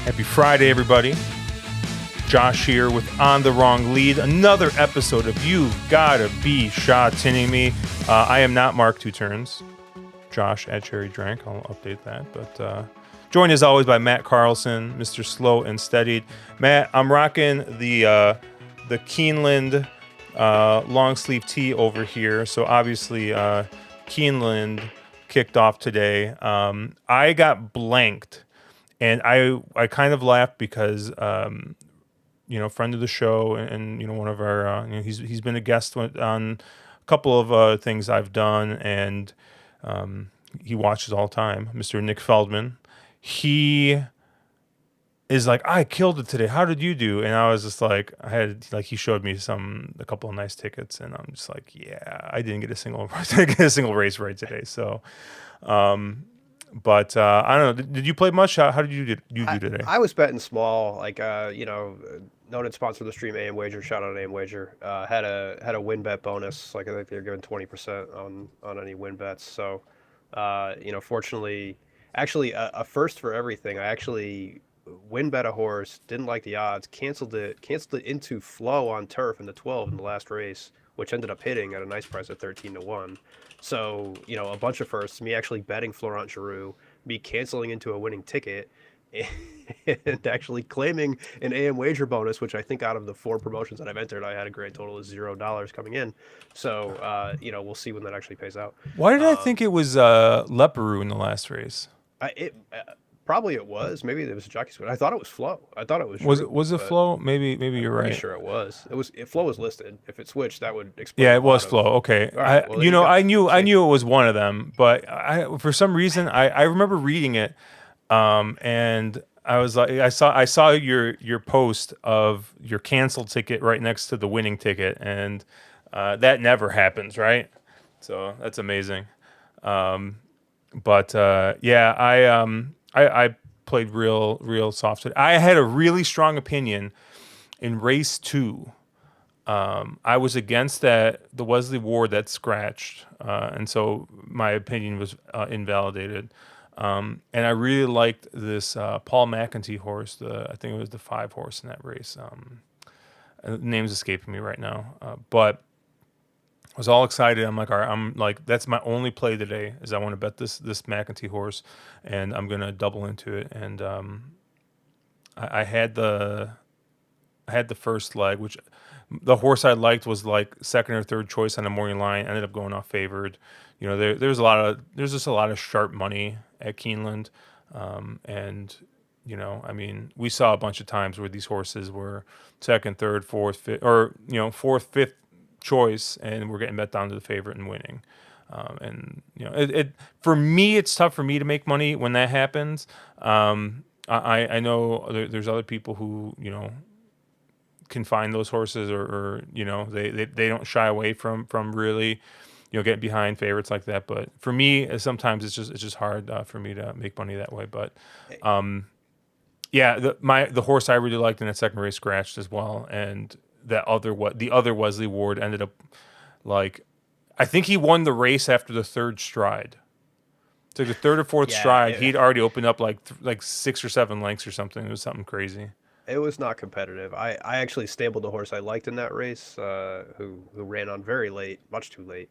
Happy Friday, everybody. Josh here with On the Wrong Lead. Another episode of You've Gotta Be Sha Tinning Me. I am not Mark Two Turns. Josh at Cherry Drank. I'll update that. But joined as always by Matt Carlson, Mr. Slow and Steadied. Matt, I'm rocking the Keeneland long sleeve tee over here. So obviously Keeneland kicked off today. I got blanked. And I kind of laughed because, friend of the show and one of our, he's been a guest on a couple of things I've done, and he watches all the time, Mr. Nick Feldman. He is like, I killed it today. How did you do? And I was just like, he showed me a couple of nice tickets, and I'm just like, yeah, I didn't get a single race right today. So, But I don't know. Did you play much? How did you do today? I was betting small, noted sponsor of the stream, AM Wager. Shout out AM Wager. Had a win bet bonus. Like I think they're giving 20% on any win bets. So, fortunately, actually a first for everything. I actually win bet a horse, didn't like the odds, canceled it into flow on turf in the 12 in the last race, which ended up hitting at a nice price at 13-1. So, a bunch of firsts, me actually betting Florent Giroux, me canceling into a winning ticket, and actually claiming an AM wager bonus, which I think out of the 4 promotions that I've entered, I had a grand total of $0 coming in. So, we'll see when that actually pays out. Why did I think it was Leparoux in the last race? Probably it was. Maybe it was a jockey switch. I thought it was Flo. I thought it was. Was it Flo? Maybe you're right. Pretty sure it was. If Flo was listed. If it switched, that would explain. Yeah, it was Flo. Okay, right, I knew it was one of them, but for some reason I remember reading it, and I was like, I saw your post of your canceled ticket right next to the winning ticket, and that never happens, right? So that's amazing. But I played real soft. I had a really strong opinion in race 2. I was against the Wesley Ward that scratched, and so my opinion was invalidated. And I really liked this Paul McEntee horse. I think it was the 5 horse in that race. The name's escaping me right now, but I was all excited. I'm like, all right, I'm like, that's my only play today is I want to bet this McEntee horse, and I'm gonna double into it. And I had the first leg, which the horse I liked was like second or third choice on the morning line. Ended up going off favored. There's just a lot of sharp money at Keeneland, and we saw a bunch of times where these horses were second, third, fourth, fifth, or fourth, fifth choice, and we're getting bet down to the favorite and winning. It for me, it's tough for me to make money when that happens. I know there's other people who can find those horses, or they don't shy away from really getting behind favorites like that. But for me, sometimes it's just hard for me to make money that way. But the horse I really liked in that second race scratched as well, and the other Wesley Ward ended up I think he won the race after the third stride. So the third or fourth stride, he'd already opened up like 6 or 7 lengths or something. It was something crazy. It was not competitive. I actually stabled the horse I liked in that race, who ran on very late, much too late.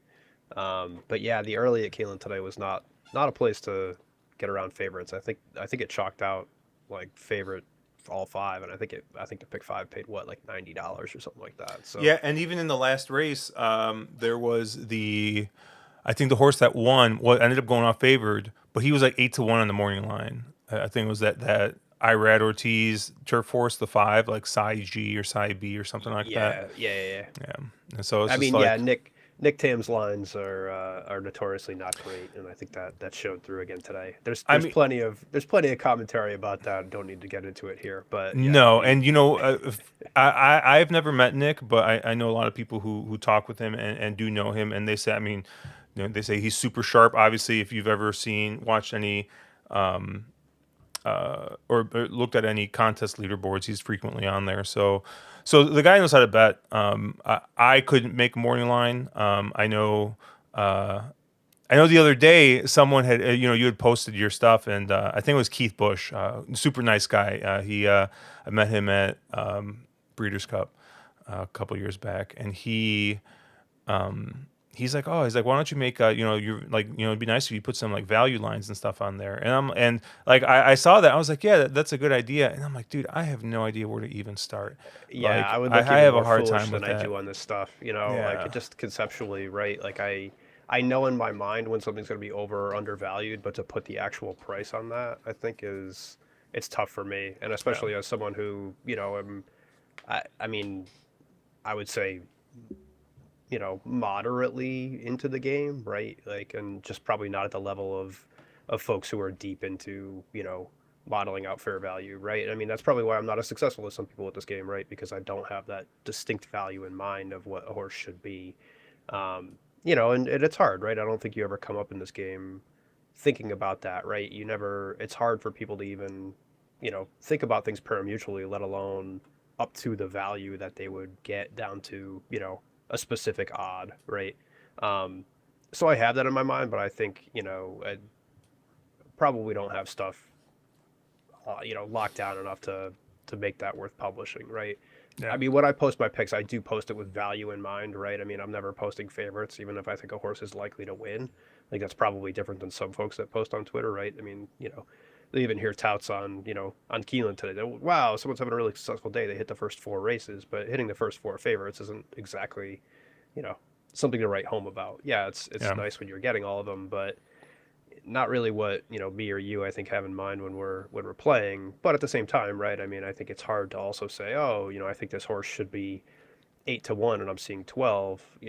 But yeah, the early at Keeneland today was not a place to get around favorites. I think it chalked out like favorite all 5, and I think the pick 5 paid like $90 or something like that. So yeah, and even in the last race, there was I think the horse that won ended up going off favored, but he was like 8-1 on the morning line. I think it was that Irad Ortiz turf horse, the 5, like Psy G or Psy B or something like that. Yeah. And so it's Nick Tam's lines are notoriously not great, and I think that showed through again today. There's plenty of commentary about that. Don't need to get into it here, but yeah, no, and I've never met Nick, but I know a lot of people who talk with him and do know him, and they say, they say he's super sharp. Obviously, if you've ever watched any or looked at any contest leaderboards, he's frequently on there. So the guy knows how to bet. I couldn't make a morning line. I know I know the other day someone had, you had posted your stuff, and I think it was Keith Bush, super nice guy. I met him at Breeders' Cup a couple years back, and he's like, oh, he's like, why don't you make, you're like, it'd be nice if you put some like value lines and stuff on there. And like, I saw that, I was like, yeah, that's a good idea. And I'm like, dude, I have no idea where to even start. Yeah, I Like, would I look even have a more hard foolish time than with I that. do on this stuff, you know, like Yeah, it just conceptually, right? Like I know in my mind when something's going to be over or undervalued, but to put the actual price on that, I think is it's tough for me, and yeah, especially as someone who, I mean, I would say, moderately into the game, right? Like, and just probably not at the level of folks who are deep into, modeling out fair value, right? I mean, that's probably why I'm not as successful as some people at this game, right? Because I don't have that distinct value in mind of what a horse should be. And it's hard, right? I don't think you ever come up in this game thinking about that, right? You never, it's hard for people to even, think about things pari-mutually, let alone up to the value that they would get down to, a specific odd, right? Um, so I have that in my mind, but I think, I probably don't have stuff, locked down enough to make that worth publishing, right? yeah, I mean, when I post my picks, I do post it with value in mind, right? I mean, I'm never posting favorites, even if I think a horse is likely to win. Like that's probably different than some folks that post on Twitter, right? I mean, they even hear touts on, on Keeneland today. Wow, someone's having a really successful day. They hit the first four races, but hitting the first four favorites isn't exactly, you know, something to write home about. Yeah, it's yeah, nice when you're getting all of them, but not really what me or you I think have in mind when we're playing. But at the same time, right? I mean, I think it's hard to also say, oh, I think this horse should be 8-1, and I'm seeing 12.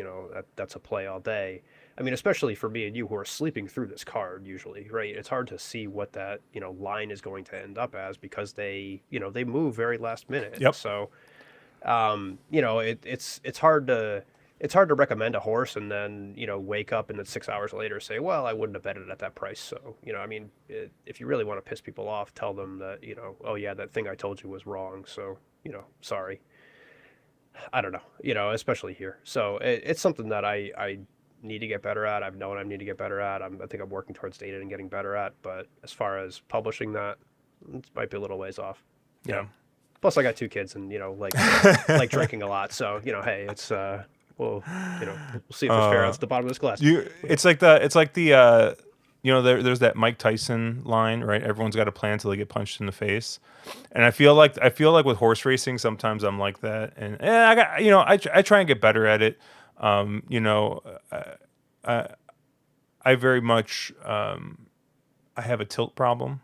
That's a play all day. I mean, especially for me and you who are sleeping through this card usually, right? It's hard to see what that line is going to end up as because they move very last minute. yep, So it's hard to recommend a horse and then wake up and then 6 hours later say, well, I wouldn't have bet it at that price. So I mean, if you really want to piss people off, tell them that oh yeah, that thing I told you was wrong. So sorry. I don't know. Especially here. So it's something that I need to get better at. I've known I need to get better at. I think I'm working towards data and getting better at. But as far as publishing that, it might be a little ways off. You yeah. know. Plus, I got two kids and like drinking a lot. So hey, it's well, we'll see if there's fair outs uh, at the bottom of this glass. there's that Mike Tyson line, right? Everyone's got a plan until they get punched in the face. And I feel like with horse racing, sometimes I'm like that. And I got, I try and get better at it. Um, you know, I, I very much, I have a tilt problem.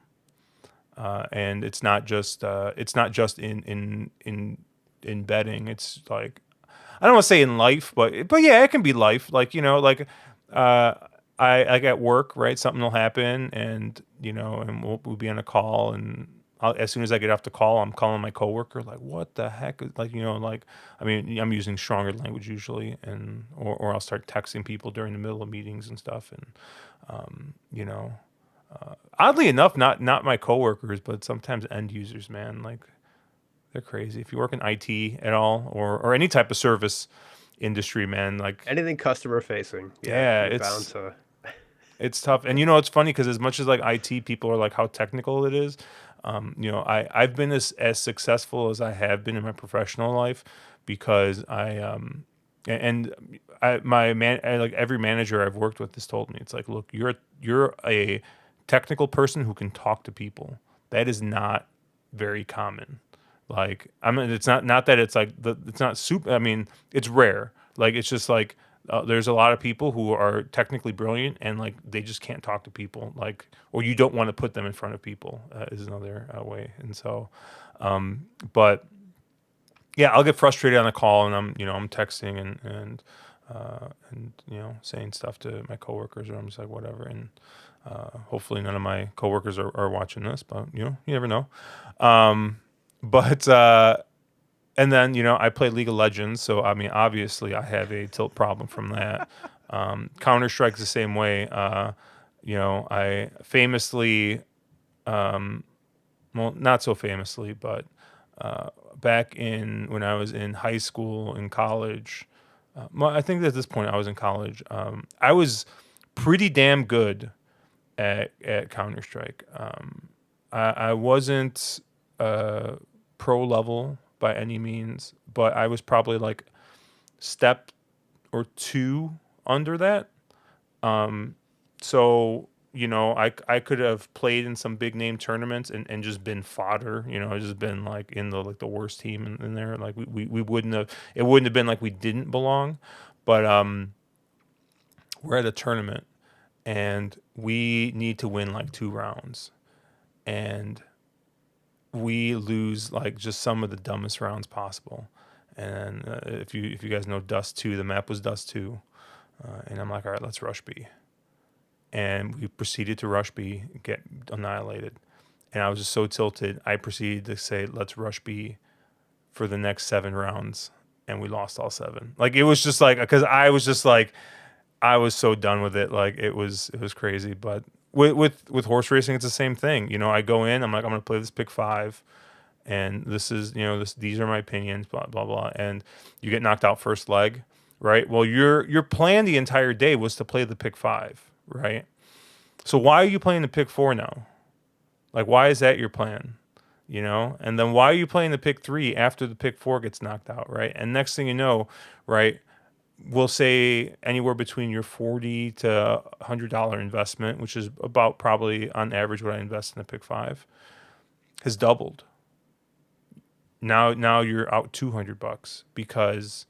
And it's not just in betting. It's like, I don't want to say in life, but yeah, it can be life. Like, uh, I at work, right? Something will happen, and we'll be on a call, and as soon as I get off the call, I'm calling my coworker, like, what the heck? Like, I mean, I'm using stronger language usually, or I'll start texting people during the middle of meetings and stuff, and you know, oddly enough, not my coworkers, but sometimes end users, man, like they're crazy. If you work in IT at all, or any type of service industry, man, like, Anything customer facing, yeah, yeah, you're bound it's to. it's tough. And it's funny because as much as like IT people are like how technical it is, I've been as successful as I have been in my professional life because and my man, like every manager I've worked with has told me, it's like, look, you're a technical person who can talk to people. That is not very common. Like, I mean, it's not that it's like it's not super. I mean, it's rare. Like, it's just like, there's a lot of people who are technically brilliant and like they just can't talk to people. Like, or you don't want to put them in front of people, is another way. And so, but yeah, I'll get frustrated on a call, and I'm texting and saying stuff to my coworkers, or I'm just like, whatever. And hopefully none of my coworkers are watching this, but you never know. But and then I play League of Legends, so I mean, obviously I have a tilt problem from that. Counter Strike's the same way. I famously, well, not so famously, but back in when I was in high school and college. Well, I think at this point I was in college. I was pretty damn good at Counter Strike. I wasn't pro level by any means, but I was probably like step or two under that. So I could have played in some big name tournaments and just been fodder. Just been like in the like the worst team in there. Like we wouldn't have. It wouldn't have been like we didn't belong, but we're at a tournament and we need to win like 2 rounds, and we lose like just some of the dumbest rounds possible. And if you guys know Dust 2, the map was Dust 2, and I'm like, all right, let's rush B, and we proceeded to rush B, get annihilated. And I was just so tilted. I proceeded to say, let's rush B for the next 7 rounds. And we lost all 7. Like, it was just like, because I was just like, I was so done with it. Like, it was crazy. But with horse racing, it's the same thing. I go in, I'm like, I'm going to play this pick 5. And this is, these are my opinions, blah, blah, blah. And you get knocked out first leg, right? Well, your plan the entire day was to play the pick 5, right? So why are you playing the pick 4 now? Like, why is that your plan? And then why are you playing the pick 3 after the pick 4 gets knocked out, right? And next thing you know, right, we'll say anywhere between your $40 to $100 investment, which is about probably on average what I invest in the pick 5, has doubled. Now you're out $200 because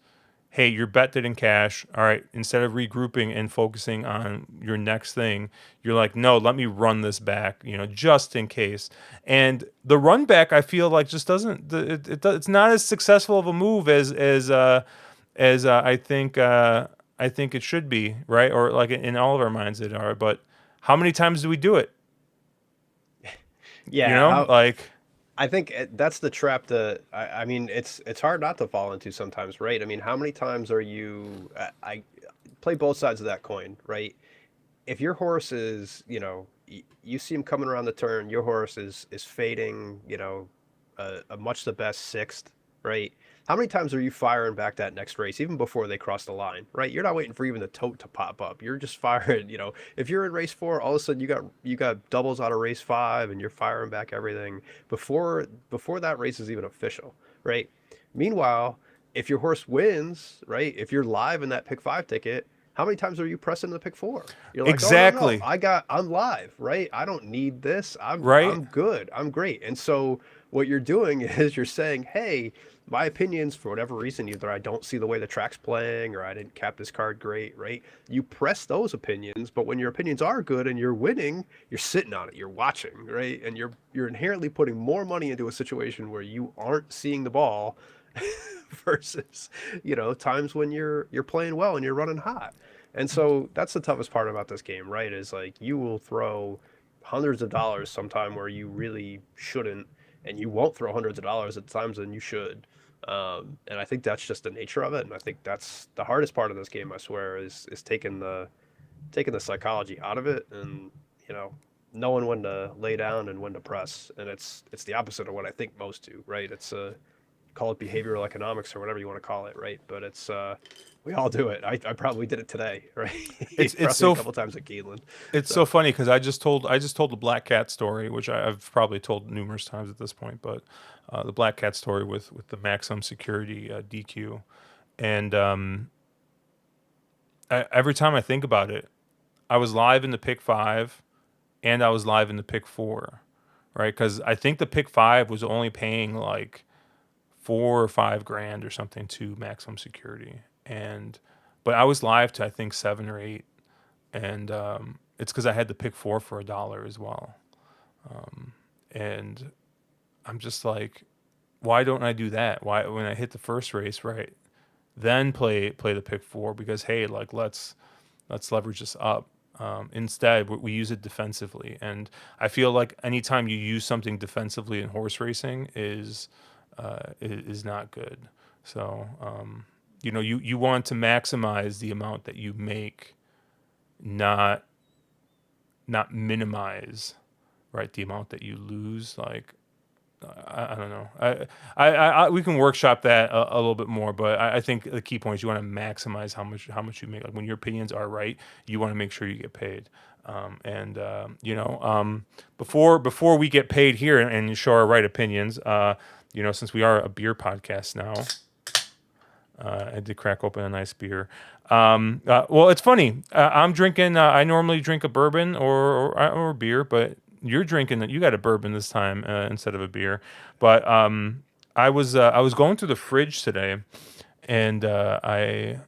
hey, your bet didn't cash. All right, instead of regrouping and focusing on your next thing, you're like, no, let me run this back, just in case. And the run back, I feel like just doesn't. It's not as successful of a move as I think it should be, right? Or like in all of our minds it are. But how many times do we do it? Yeah, Like I think that's the trap that I mean it's hard not to fall into sometimes, right? I mean, how many times are you I play both sides of that coin, right? If your horse is, you see him coming around the turn, your horse is fading, a much the best sixth, right? How many times are you firing back that next race, even before they cross the line, right? You're not waiting for even the tote to pop up. You're just firing, if you're in race 4, all of a sudden you got doubles out of race 5 and you're firing back everything before that race is even official, right? Meanwhile, if your horse wins, right? If you're live in that pick 5 ticket, how many times are you pressing the pick 4? You're like, oh no, exactly, I'm live, right? I don't need this. right? I'm good. I'm great. And so what you're doing is you're saying, hey, my opinions for whatever reason, either I don't see the way the track's playing or I didn't cap this card great, right? You press those opinions, but when your opinions are good and you're winning, you're sitting on it, you're watching, right? And you're inherently putting more money into a situation where you aren't seeing the ball versus times when you're playing well and you're running hot. And so that's the toughest part about this game, right? Is like you will throw hundreds of dollars sometime where you really shouldn't, and you won't throw hundreds of dollars at times when you should. And I think that's just the nature of it. And I think that's the hardest part of this game, I swear, is taking the psychology out of it and you know knowing when to lay down and when to press. And it's the opposite of what I think most do, right? It's call it behavioral economics or whatever you want to call it, right? But it's we all do it. I probably did it today, It's right? it's Probably a so couple times at Keeneland. It's so So funny because I just told the black cat story, which I've probably told numerous times at this point. But the black cat story with the maximum security DQ, and every time I think about it, I was live in the pick 5, and I was live in the pick 4, right? Because I think the pick 5 was only paying like 4 or 5 grand or something to maximum security, and but I was live to I think 7 or 8, and it's because I had the pick 4 for $1 as well. And I'm just like, why don't I do that? Why when I hit the first race, right? Then play the pick 4 because hey, like let's leverage this up. Instead, we use it defensively, and I feel like anytime you use something defensively in horse racing is not good. So you want to maximize the amount that you make, not minimize, right, the amount that you lose. Like I don't know. We can workshop that a little bit more, but I think the key point is you want to maximize how much you make. Like when your opinions are right, you want to make sure you get paid. And before we get paid here and show our right opinions, since we are a beer podcast now, I did crack open a nice beer. Well, it's funny. I'm drinking. I normally drink a bourbon or beer, but you're drinking. You got a bourbon this time instead of a beer. But I was going through the fridge today, and I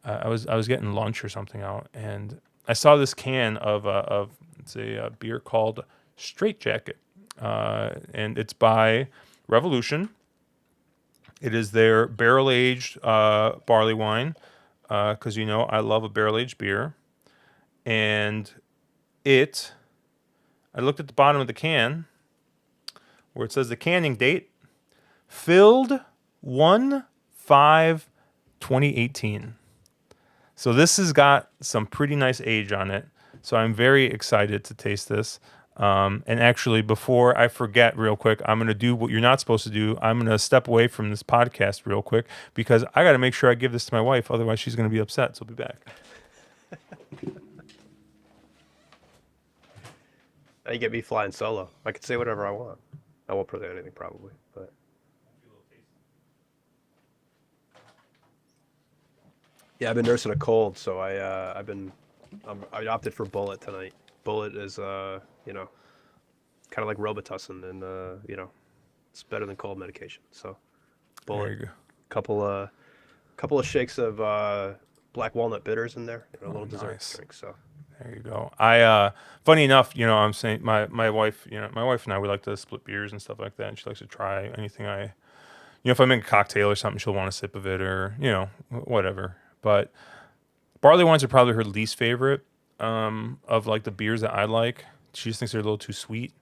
was getting lunch or something out, and I saw this can of it's a beer called Straight Jacket, and it's by Revolution. It is their barrel aged barley wine, because I love a barrel aged beer. And I looked at the bottom of the can where it says the canning date, filled 1/5/2018. So this has got some pretty nice age on it. So I'm very excited to taste this. And actually, before I forget, real quick, I'm going to do what you're not supposed to do. I'm going to step away from this podcast real quick because I got to make sure I give this to my wife. Otherwise, she's going to be upset. So I'll be back. Now you get me flying solo. I can say whatever I want. I won't present anything probably, but yeah, I've been nursing a cold, so I opted for Bullet tonight. Bullet is kind of like Robitussin, and it's better than cold medication. So There Bullet, you go. couple of shakes of black walnut bitters in there, a Oh, little dessert nice. drink. So There you go. Funny enough, I'm saying my wife, my wife and I, we like to split beers and stuff like that, and she likes to try anything if I make a cocktail or something, she'll want a sip of it or whatever. But barley wines are probably her least favorite of like the beers that I like. She just thinks they're a little too sweet.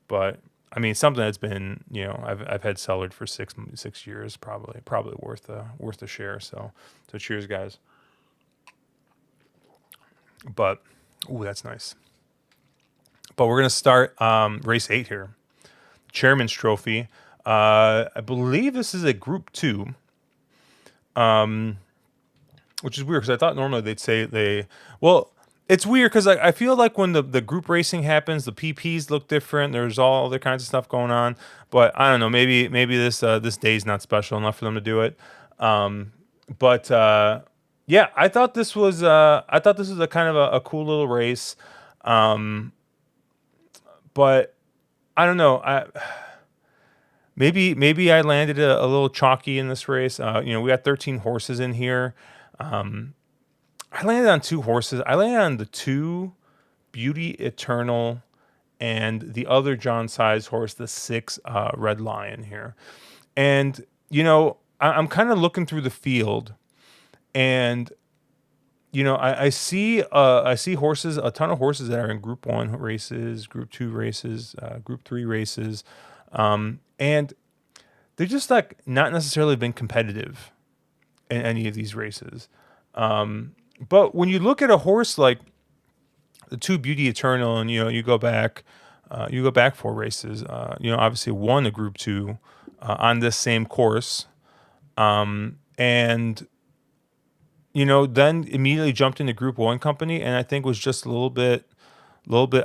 But I mean, something that's been I've had cellared for 6 years, probably worth a share. So cheers, guys. But ooh, that's nice. But we're gonna start race 8 here, Chairman's Trophy. I believe this is a Group 2, which is weird because I thought normally they'd say they. Well, it's weird because I feel like when the group racing happens, the PPs look different. There's all other kinds of stuff going on, but I don't know. Maybe this day's not special enough for them to do it. But yeah, I thought this was a kind of a cool little race. But I don't know. Maybe I landed a little chalky in this race. We got 13 horses in here. I landed on 2 horses. I landed on the 2 Beauty Eternal and the other John Size horse, the 6 Red Lion here. And I'm kind of looking through the field, and I see horses, a ton of horses that are in Group 1 races, Group 2 races, Group 3 races, and they're just like not necessarily been competitive in any of these races. But when you look at a horse like the 2 Beauty Eternal, and you go back 4 races, obviously won a Group 2 on this same course, and then immediately jumped into Group 1 company, and I think was just a little bit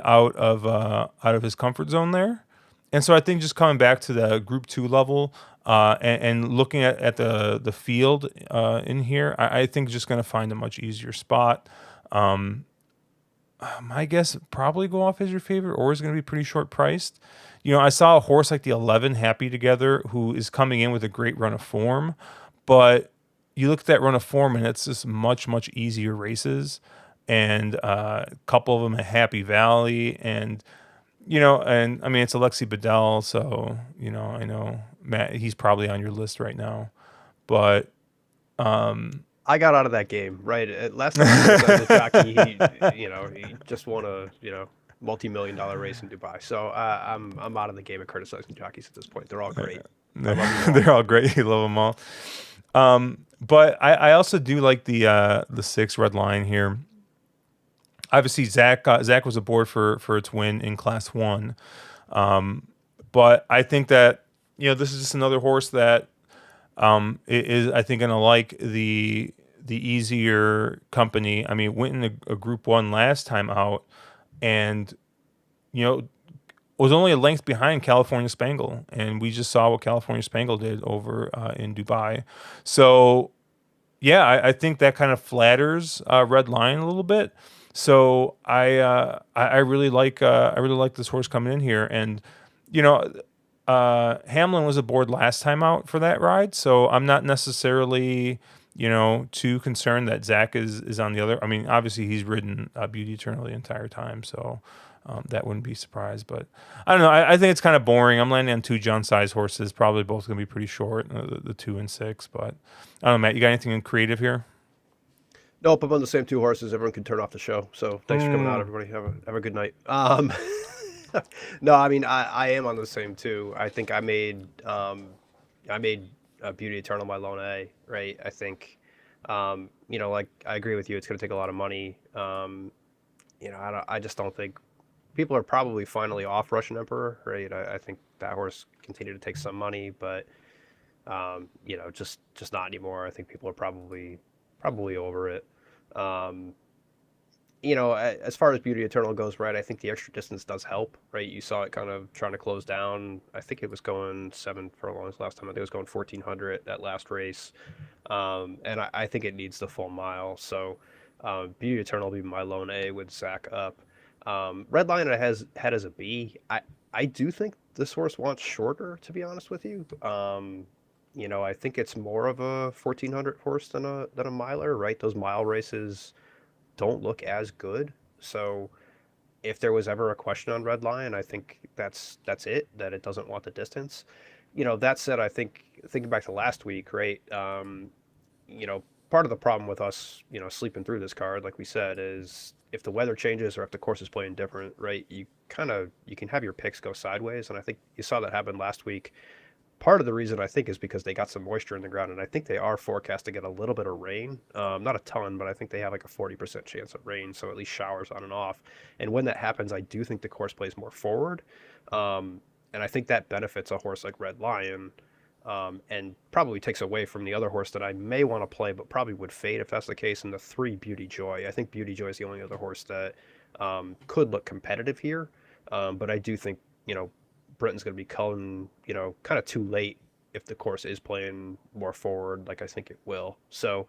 out of his comfort zone there. And so I think just coming back to the Group 2 level, and looking at the field in here, I think just going to find a much easier spot. My guess probably go off as your favorite, or is going to be pretty short priced. I saw a horse like the 11 Happy Together, who is coming in with a great run of form, but you look at that run of form and it's just much easier races, and a couple of them at Happy Valley, and I mean it's Alexi Bedell, so I know Matt, he's probably on your list right now, but I got out of that game right last time I criticized the jockey. He just won a multi-million-dollar race in Dubai. So I'm out of the game of criticizing jockeys at this point. They're all great. I love them all. they're all great. You love them all. But I also do like the 6 Red Lion here. Obviously, Zach was aboard for its win in Class 1. But I think that this is just another horse that is I think going to like the easier company. I mean, went in a Group One last time out, and you know was only a length behind California Spangle, and we just saw what California Spangle did over in Dubai. So yeah, I think that kind of flatters Red Lion a little bit. So I really like this horse coming in here, and you know Hamlin was aboard last time out for that ride, so I'm not necessarily too concerned that Zach is on the other. I mean, obviously he's ridden Beauty Eternal the entire time, so that wouldn't be surprised. But I don't know. I think it's kind of boring. I'm landing on two John size horses, probably both going to be pretty short, the 2 and 6. But I don't know, Matt. You got anything in creative here? Nope, I'm on the same two horses. Everyone can turn off the show. So thanks for coming out, Mm. everybody. Have a good night. No, I mean I am on the same two. I think I made Beauty Eternal my lone A, right? I think like I agree with you. It's going to take a lot of money. I just don't think people are probably finally off Russian Emperor, right? I think that horse continued to take some money, but just not anymore. I think people are probably over it. Um, as far as Beauty Eternal goes, right, I think the extra distance does help, right? You saw it kind of trying to close down. I think it was going 7 furlongs last time. I think it was going 1,400 that last race. And I think it needs the full mile. So Beauty Eternal will be my lone A with Zach up. Red Lion I has had as a B. I do think this horse wants shorter, to be honest with you. I think it's more of a 1,400 horse than a miler, right? Those mile races don't look as good. So if there was ever a question on Red Lion, I think that's it. That it doesn't want the distance. That said, I think thinking back to last week, right? You know, Part of the problem with us, sleeping through this card, like we said, is if the weather changes or if the course is playing different, right? You can have your picks go sideways, and I think you saw that happen last week. Part of the reason I think is because they got some moisture in the ground, and I think they are forecast to get a little bit of rain. Not a ton, but I think they have like a 40% chance of rain, so at least showers on and off. And when that happens, I do think the course plays more forward. And I think that benefits a horse like Red Lion, and probably takes away from the other horse that I may want to play, but probably would fade if that's the case. In the three, Beauty Joy. I think Beauty Joy is the only other horse that could look competitive here. But I do think, Britain's going to be coming, kind of too late if the course is playing more forward, like I think it will. So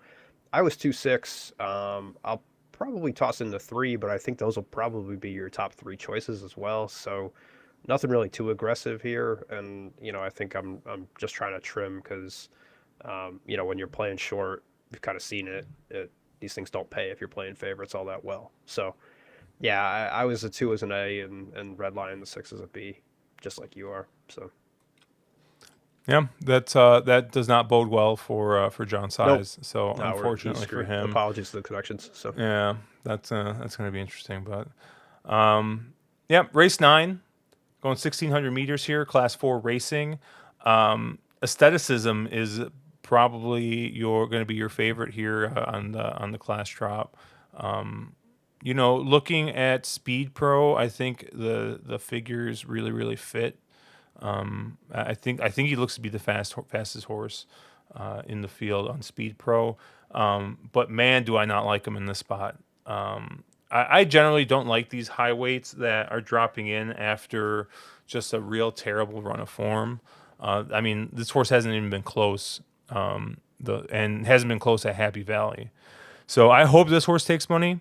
I was 2-6. I'll probably toss in the three, but I think those will probably be your top three choices as well. So nothing really too aggressive here, and I think I'm just trying to trim because when you're playing short, you've kind of seen it. These things don't pay if you're playing favorites all that well. So yeah, I was a two as an A, and Red Lion the six as a B, just like you are. So Yeah, that does not bode well for John nope, Size. So no, he's unfortunately for screwed. him, Apologies to the connections. So yeah, that's going to be interesting. But yeah, race 9, going 1,600 meters here, Class 4 racing. Aestheticism is probably going to be your favorite here on the class drop. Looking at Speed Pro, I think the figures really fit. I think he looks to be the fastest horse in the field on Speed Pro. But man, do I not like him in this spot. I generally don't like these high weights that are dropping in after just a real terrible run of form. I mean, this horse hasn't even been close, and hasn't been close at Happy Valley. So I hope this horse takes money.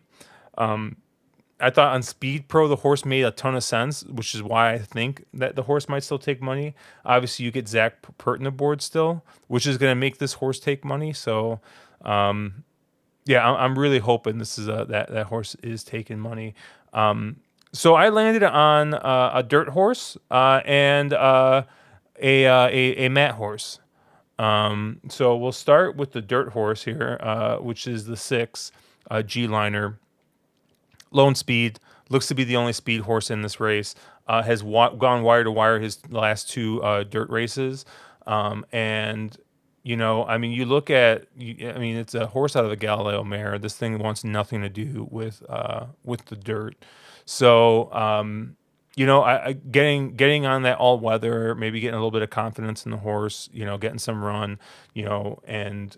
I thought on Speed Pro the horse made a ton of sense, which is why I think that the horse might still take money. Obviously, you get Zach Pertin aboard still, which is going to make this horse take money. So, yeah, I'm really hoping this is that horse is taking money. So I landed on a dirt horse and a mat horse. So we'll start with the dirt horse here, which is the 6 G liner. Lone Speed looks to be the only speed horse in this race. Has gone wire to wire his last two dirt races, and I mean, you look at, I mean, it's a horse out of the Galileo mare. This thing wants nothing to do with the dirt. So, getting on that all weather, maybe getting a little bit of confidence in the horse, getting some run, and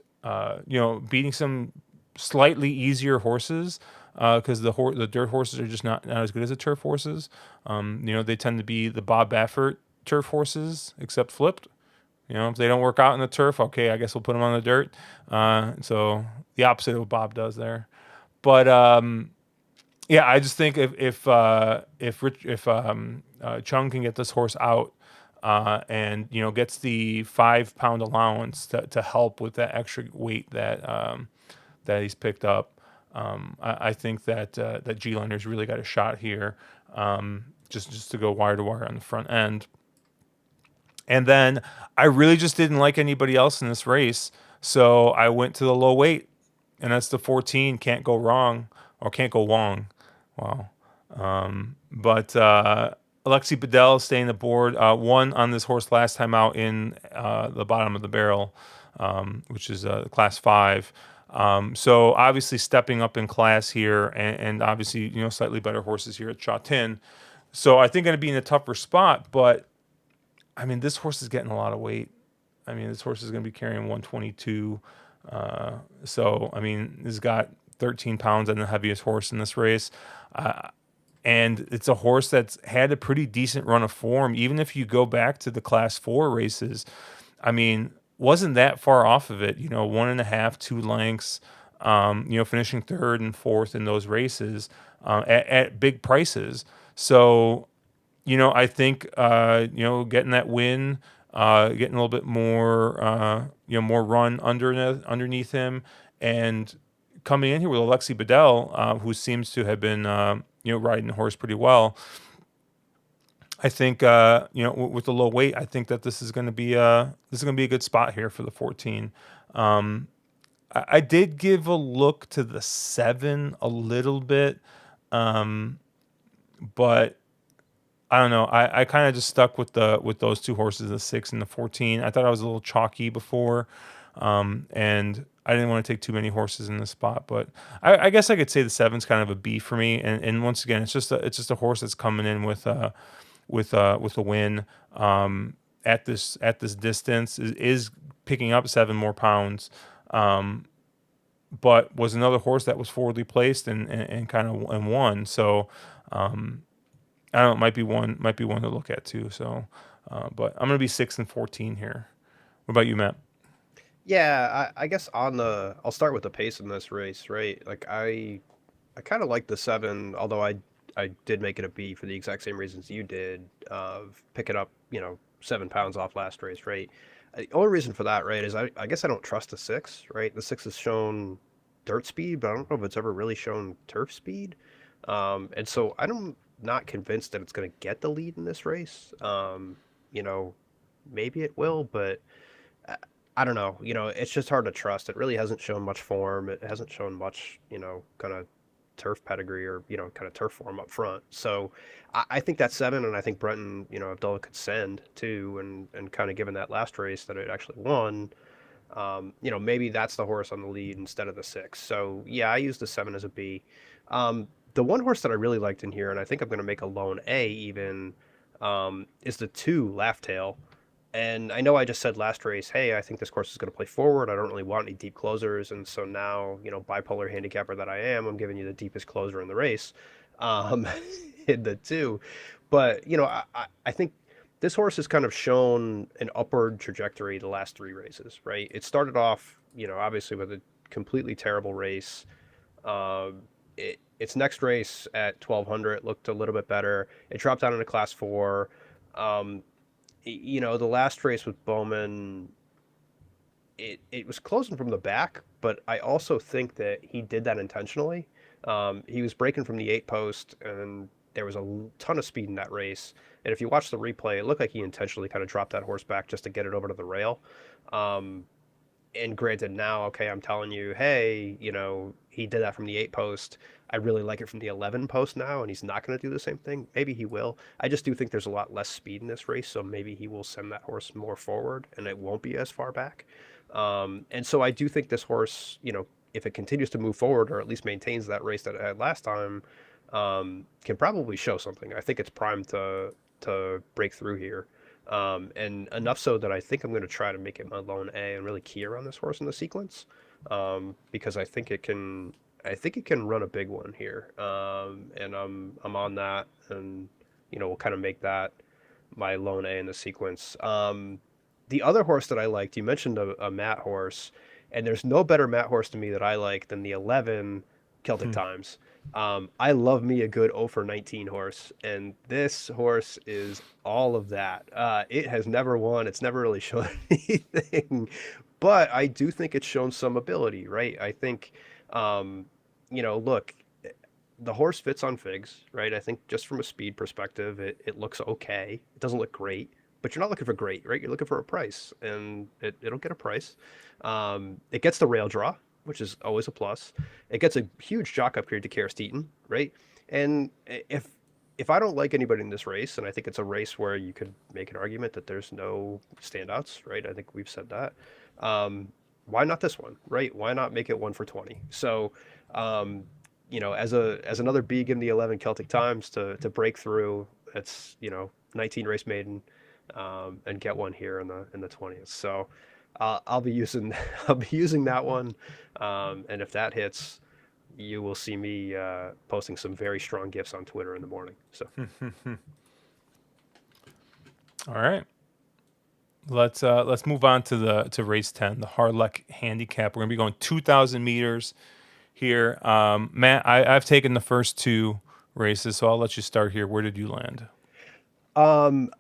beating some slightly easier horses because the dirt horses are just not as good as the turf horses. They tend to be the Bob Baffert turf horses, except flipped. If they don't work out in the turf, okay, I guess we'll put them on the dirt. So the opposite of what Bob does there. But yeah, I just think if Chung can get this horse out and gets the 5 pound allowance to help with that extra weight that he's picked up, I think that G Liner's really got a shot here, just to go wire to wire on the front end. And then I really just didn't like anybody else in this race, so I went to the low weight, and that's the 14. Can't go wrong, or can't go wrong. Wow. But Alexi Bedell staying aboard. Won on this horse last time out in the bottom of the barrel, which is class 5. So obviously stepping up in class here, and obviously slightly better horses here at Sha Tin. So I think going to be in a tougher spot, but I mean this horse is getting a lot of weight. I mean this horse is going to be carrying 122. So I mean he's got 13 pounds on the heaviest horse in this race. And it's a horse that's had a pretty decent run of form. Even if you go back to the class 4 races, I mean, wasn't that far off of it, 1.5, 2 lengths, finishing third and fourth in those races at big prices. So, I think, getting that win, getting a little bit more, more run underneath him, and coming in here with Alexi Bedell, who seems to have been, riding the horse pretty well. I think, with the low weight, I think that this is going to be a good spot here for the 14. I did give a look to the 7 a little bit, but I don't know. I kind of just stuck with those two horses, the 6 and the 14. I thought I was a little chalky before, and I didn't want to take too many horses in this spot. But I guess I could say the 7's kind of a B for me. And once again, it's just a horse that's coming in with a win at this distance, is picking up 7 more pounds. But was another horse that was forwardly placed and kind of and won. So I don't know, it might be one to look at too. So, but I'm gonna be 6 and 14 here. What about you, Matt? Yeah, I guess I'll start with the pace in this race, right? Like I kind of like the 7, although I did make it a B for the exact same reasons you did of picking up 7 pounds off last race, right? The only reason for that, right, is I guess I don't trust the 6, right? The 6 has shown dirt speed, but I don't know if it's ever really shown turf speed. And so I'm not convinced that it's going to get the lead in this race. You know, maybe it will, but I, I don't know. It's just hard to trust. It really hasn't shown much form. It hasn't shown much, kind of turf pedigree or, kind of turf form up front. So I think that's 7, and I think Brenton, Abdullah could send too, and kind of given that last race that it actually won, maybe that's the horse on the lead instead of the 6. So yeah, I use the 7 as a B. The one horse that I really liked in here, and I think I'm going to make a lone A even, is the 2 Laughtail. And I know I just said last race, hey, I think this course is going to play forward. I don't really want any deep closers. And so now, bipolar handicapper that I am, I'm giving you the deepest closer in the race, um, in the 2. But, I think this horse has kind of shown an upward trajectory the last 3 races, right? It started off, obviously with a completely terrible race. Its next race at 1200 looked a little bit better. It dropped down into class 4. Um, the last race with Bowman, it was closing from the back, but I also think that he did that intentionally. He was breaking from the 8 post, and there was a ton of speed in that race. And if you watch the replay, it looked like he intentionally kind of dropped that horse back just to get it over to the rail. Um, and granted, now, okay, I'm telling you, hey, he did that from the 8 post. I really like it from the 11 post now, and he's not going to do the same thing. Maybe he will. I just do think there's a lot less speed in this race, so maybe he will send that horse more forward, and it won't be as far back. And so I do think this horse, if it continues to move forward, or at least maintains that race that it had last time, can probably show something. I think it's primed to break through here. And enough so that I think I'm going to try to make it my lone A and really key around this horse in the sequence, because I think it can run a big one here, and I'm on that, and we'll kind of make that my lone A in the sequence. The other horse that I liked, you mentioned a Matt horse, and there's no better Matt horse to me that I like than the 11 Celtic Hmm. Times. I love me a good 0 for 19 horse, and this horse is all of that. It has never won. It's never really shown anything, but I do think it's shown some ability, right? I think, look, the horse fits on figs, right? I think just from a speed perspective, it looks okay. It doesn't look great, but you're not looking for great, right? You're looking for a price, and it'll get a price. It gets the rail draw, which is always a plus. It gets a huge jock upgrade to Karis Teton, right? And if I don't like anybody in this race, and I think it's a race where you could make an argument that there's no standouts, right? I think we've said that. Um, why not this one, right? Why not make it 1 for 20? So, um, as another beag in the 11 Celtic Times to break through, it's 19 race maiden, and get one here in the 20th. So I'll be using I'll be using that one, and if that hits, you will see me posting some very strong gifs on Twitter in the morning. So All right. Let's move on to the race 10, the hard luck handicap. We're gonna be going 2,000 meters here. Matt, I've taken the first two races, so I'll let you start here. Where did you land? Um,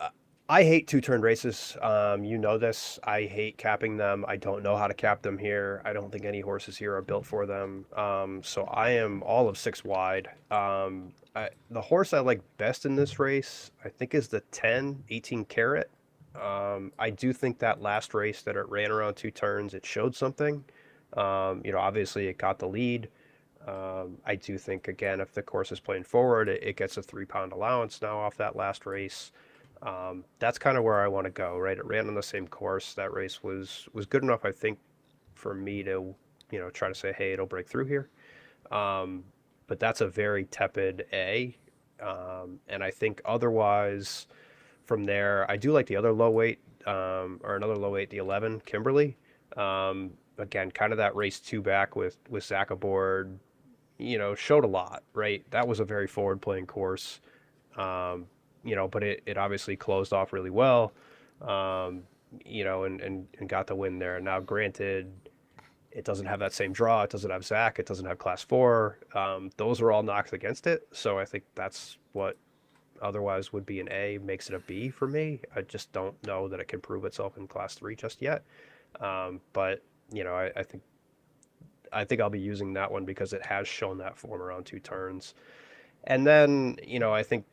I hate two-turn races. You know this. I hate capping them. I don't know how to cap them here. I don't think any horses here are built for them. So I am all of six wide. The horse I like best in this race, I think, is the 10, 18 carat. I do think that last race that it ran around two turns, it showed something. Obviously it got the lead. I do think, again, if the course is playing forward, it gets a 3 pound allowance now off that last race. That's kind of where I want to go, right? It ran on the same course. That race was good enough, I think, for me to, try to say, hey, it'll break through here. Um, but that's a very tepid A. And I think otherwise, from there, I do like the other low weight, or another low weight, the 11 Kimberly. Again, kind of that race two back with Zach aboard, showed a lot, right? That was a very forward playing course, but it obviously closed off really well, um, and got the win there. Now, granted, it doesn't have that same draw. It doesn't have Zach. It doesn't have Class 4. Those are all knocks against it. So I think that's what otherwise would be an A makes it a B for me. I just don't know that it can prove itself in Class 3 just yet. But, I think I'll be using that one because it has shown that form around two turns. And then, I think,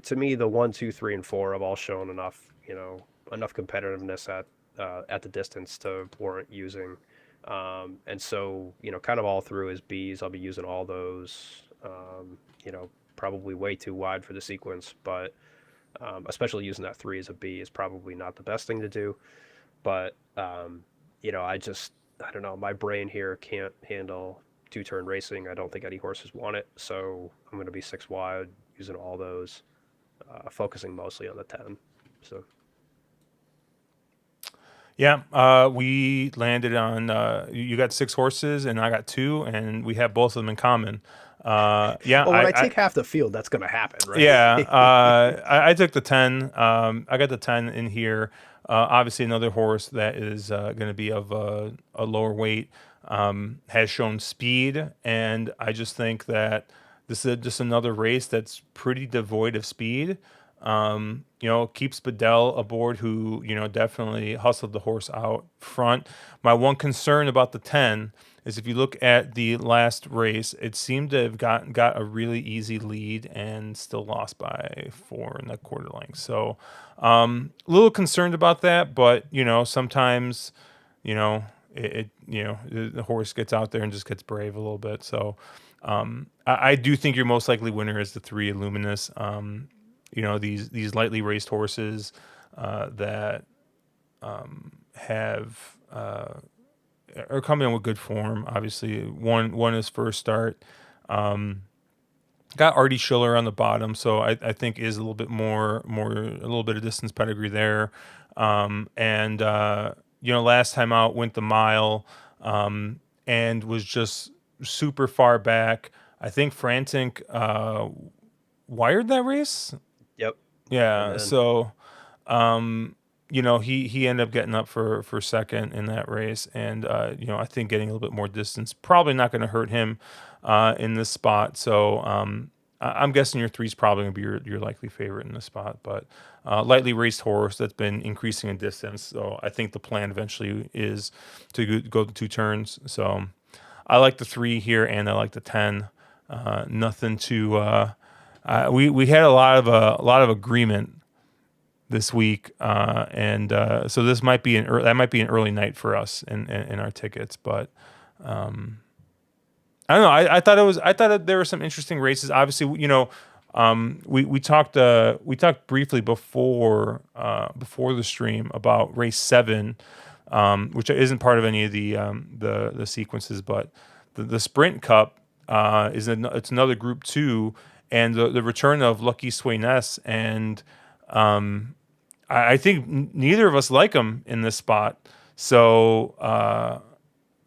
to me, the one, two, three, and four have all shown enough competitiveness at the distance to warrant using. And so, kind of all through as Bs, I'll be using all those. Probably way too wide for the sequence, but especially using that three as a B is probably not the best thing to do. But I don't know. My brain here can't handle two-turn racing. I don't think any horses want it, so I'm going to be six wide, using all those, focusing mostly on the 10. So Yeah, we landed on. You got six horses, and I got two, and we have both of them in common. Yeah, well, when I take half the field, that's going to happen, yeah, right? I took the 10. I got the 10 in here. Obviously, another horse that is going to be of a lower weight has shown speed, and I just think that this is just another race that's pretty devoid of speed. Keeps Bedell aboard, who definitely hustled the horse out front. My one concern about the 10 is if you look at the last race, it seemed to have got a really easy lead and still lost by 4 1/4 lengths. So a little concerned about that, but sometimes you know the horse gets out there and just gets brave a little bit. So I do think your most likely winner is the 3 Illuminous. These lightly raced horses that have are coming in with good form. Obviously, one is first start. Got Artie Schiller on the bottom, so I think is a little bit a little bit of distance pedigree there. And last time out went the mile, and was just super far back. I think Frantic wired that race. Yep. And Yeah, then so he ended up getting up for second in that race, and I think getting a little bit more distance probably not going to hurt him in this spot. So I'm guessing your three's probably going to be your likely favorite in this spot, but lightly raced horse that's been increasing in distance. So I think the plan eventually is to go the 2 turns. So I like the 3 here, and I like the 10. Nothing to. We had a lot of agreement this week, and so this might be that might be an early night for us in our tickets. But I don't know. I thought that there were some interesting races. Obviously, we talked briefly before the stream about race 7, which isn't part of any of the sequences, but the Sprint Cup it's another Group 2, and the return of Lucky Sweynesse, and I think neither of us like him in this spot. So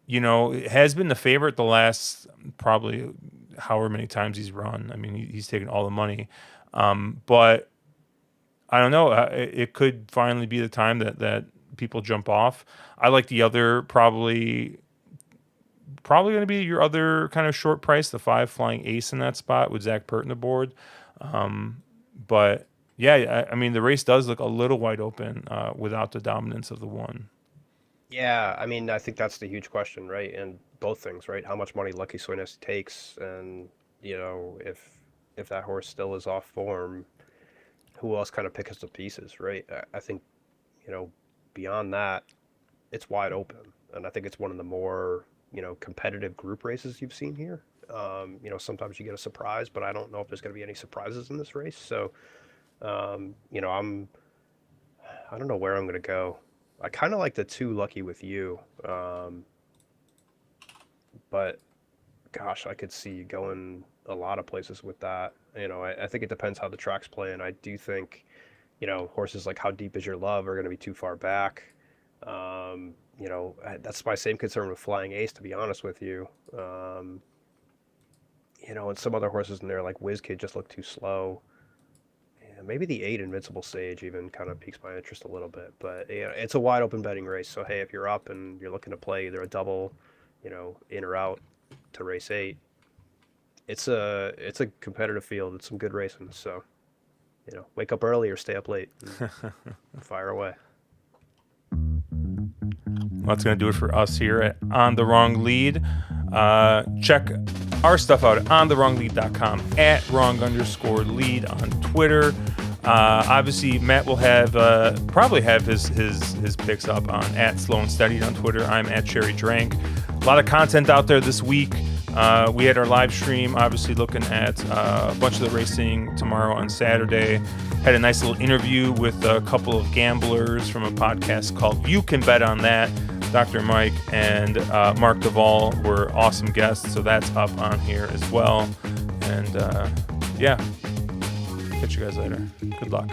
it has been the favorite the last probably however many times he's run. I mean, he's taken all the money, but I don't know. It could finally be the time that people jump off. I like the other probably going to be your other kind of short price, the 5 Flying Ace in that spot with Zach Purton aboard. But yeah, I mean, the race does look a little wide open without the dominance of the 1. yeah, I mean, I think that's the huge question, right? And both things, right? How much money Lucky Sweynesse takes, and if that horse still is off form, who else kind of picks up the pieces, right? I think you know beyond that, it's wide open, and I think it's one of the more competitive group races you've seen here. Sometimes you get a surprise, but I don't know if there's going to be any surprises in this race. So, I don't know where I'm going to go. I kind of like the 2 Lucky with You, but gosh, I could see you going a lot of places with that. I think it depends how the track's playing. I do think, horses like How Deep Is Your Love are going to be too far back. That's my same concern with Flying Ace, to be honest with you. And some other horses in there like Whiz Kid just look too slow. And maybe the 8 Invincible Sage even kind of piques my interest a little bit. But it's a wide open betting race. So hey, if you're up and you're looking to play either a double, in or out to race 8, it's a competitive field. It's some good racing. So wake up early or stay up late and fire away. Well, that's going to do it for us here at On the Wrong Lead. Check our stuff out at ontherwronglead.com, at wrong_lead on Twitter. Obviously, Matt will probably have his picks up on at Slow and Steady on Twitter. I'm at Cherry Drank. A lot of content out there this week. We had our live stream, obviously looking at a bunch of the racing tomorrow on Saturday. Had a nice little interview with a couple of gamblers from a podcast called You Can Bet on That. Dr. Mike and Mark Duvall were awesome guests, so that's up on here as well. And yeah, catch you guys later. Good luck.